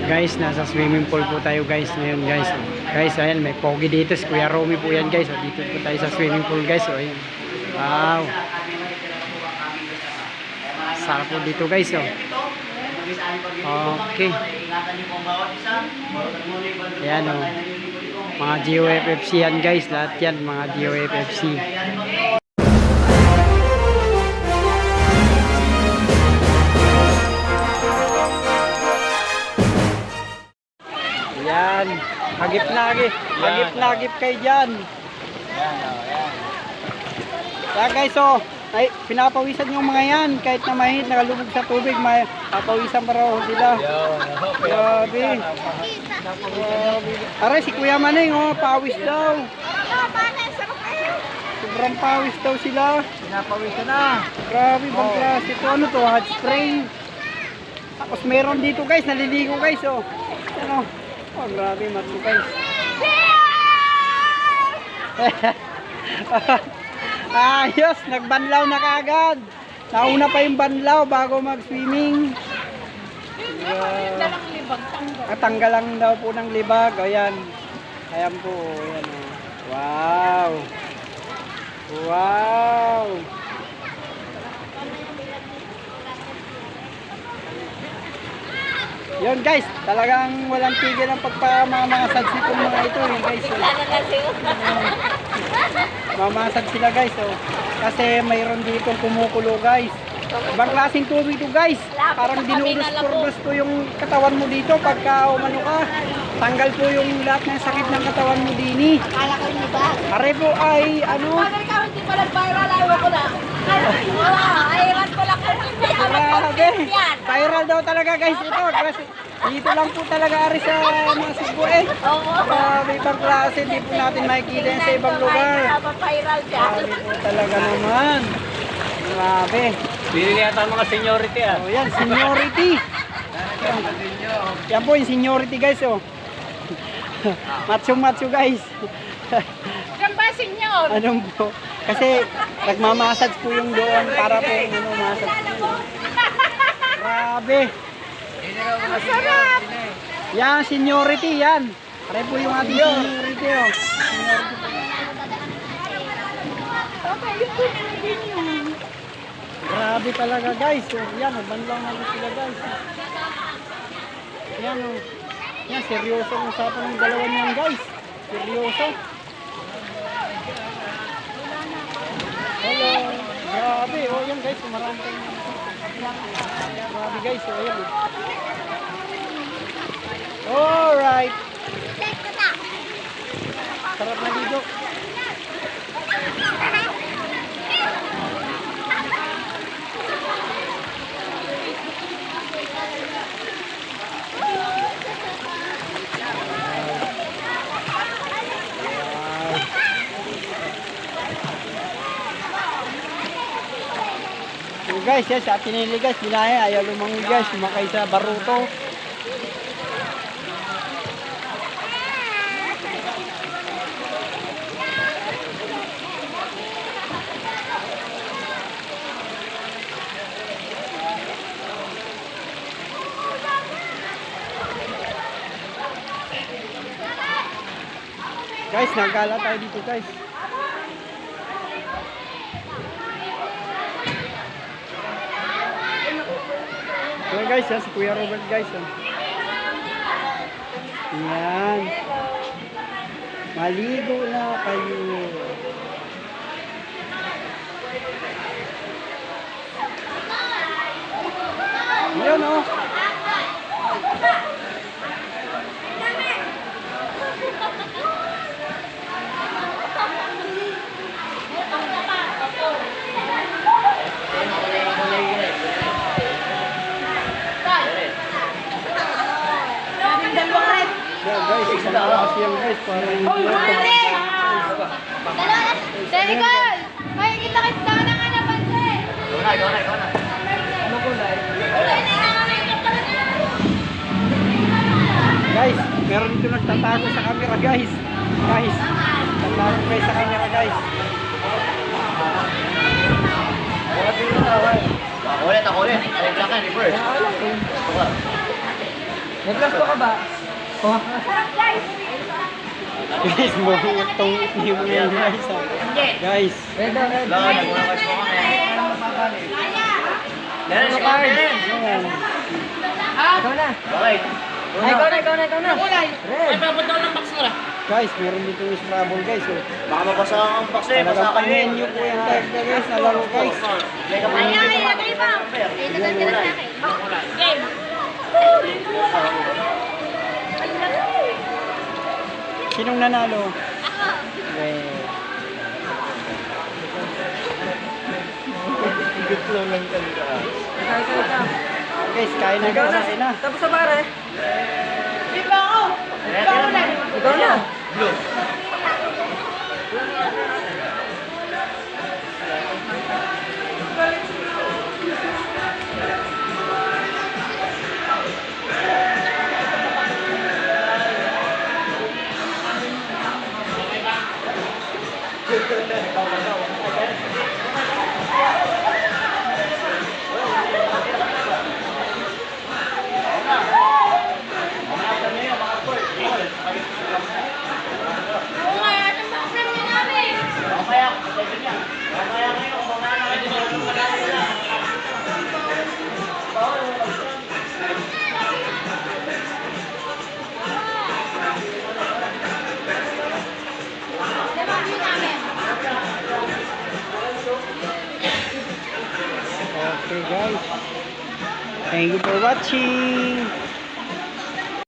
Guys, nasa swimming pool po tayo guys ngayon guys. Guys, ayan, may pogi dito. Si Kuya Romy po yan guys. Dito po tayo sa swimming pool guys. O, ayan. Wow. Sarap po dito guys. O. Okay. Ayan o. Mga GOFFC yan guys. Lahat yan mga GOFFC. Yan. Hagip na hagip kayo dyan. Yan guys, so ay, pinapawisan yung mga yan. Kahit na mahit, nakalubog sa tubig, may papawisan para sila. Grabe. Aray, si Kuya Maneng, oh, pawis daw. Sobrang pawis daw sila. Pinapawisan na. Grabe, bang klase ito. Ano to, hot spring. Tapos meron dito guys, naliligo guys, oh. Ano? Oh, grabe, matlo guys. Ayos, nagbanlaw na kaagad. Nauna pa yung banlaw bago mag-swimming. Tanggal lang daw po ng libag. Ayan. Ayan po. Ayan, oh. Wow. Wow. Yun guys, talagang walang tigil ang pagpamamasad itong mga ito guys. Mamasad sila guys, oh. Kasi mayroon dito kumukulo guys. Ibang klaseng tubig ito guys. Parang dinurus-purus po yung katawan mo dito pagka umano ka. Tanggal po yung lahat ng sakit ng katawan mo dini. Kala ko yung iba. Are po ay ano? Hindi pa nag-viral, ayaw ko na. Ayawan ko lang. Grabe. Viral daw talaga guys ito. Kasi dito lang po talaga ari sa mga Cebu eh. Grabe, ibang klase. Hindi po natin makikita yan sa ibang lugar. Viral siya. Grabe po talaga naman. Grabe. Bili yata mga seniority ah. Oh, yan, seniority. Yan po yung seniority guys, oh. Macho guys. Diyan ba, senyor? Anong po? Kasi nagmamassage po yung doon para po ano, massage po. Grabe. Masarap. Yan, seniority yan. Pare po yung ating seniority, oh. Seniority po. Okay, yun. Grabe talaga guys. So, yan, banlaw na sila guys. Yan, oh. Yan, seryoso ang usapan ng dalawa niyan guys. Seryoso. Hello. Grabe, oh yan guys, marami tayong grabe guys, oh yan. Alright. Sarap na dito. So guys, yan sa Tinili guys, binaya, ayaw lumangoy guys, sumakay sa baruto. Guys, nagala tayo dito guys. So guys, yan si Kuya Robert guys. Yan. Maligo na kayo. Yan oh. Yeah, guys, isang oras yan guys para hindi Nicole! May kita kita na nga napansin! Ikaw na. ano ko na guys, meron dito nagtatago sa camera guys. Guys, tatago guys sa camera guys. Ako ulit. Ay, black and reverse. Nag-last ka ba? Oh. Sarap guys! Guys, mo itong itim mo yan guys. ah. Guys. Red. Nagmulakas mo kami. Yan, si Ayan. Captain. Ikaw na. Bakit? Ay, ikaw na. Kulay! Ay, papunta lang box mo na. Guys, meron dito yung Scrabble guys. Oh. Baka mabasa ang box eh. Basa Talagang kayo eh. pang-menu po yan guys. Nalaro guys. Ayan, ilagay pa! Ilagay ka na sa akin. Game! Sinong nanalo? Ako! Okay. Guys, kain na guys. Kain na. Tapos sa pare. Iba ako! Ikaw na! Ikaw na. Blue. Oo nga, ito ba ang premium namin? Diba, yun namin? Okay guys. Thank you for watching.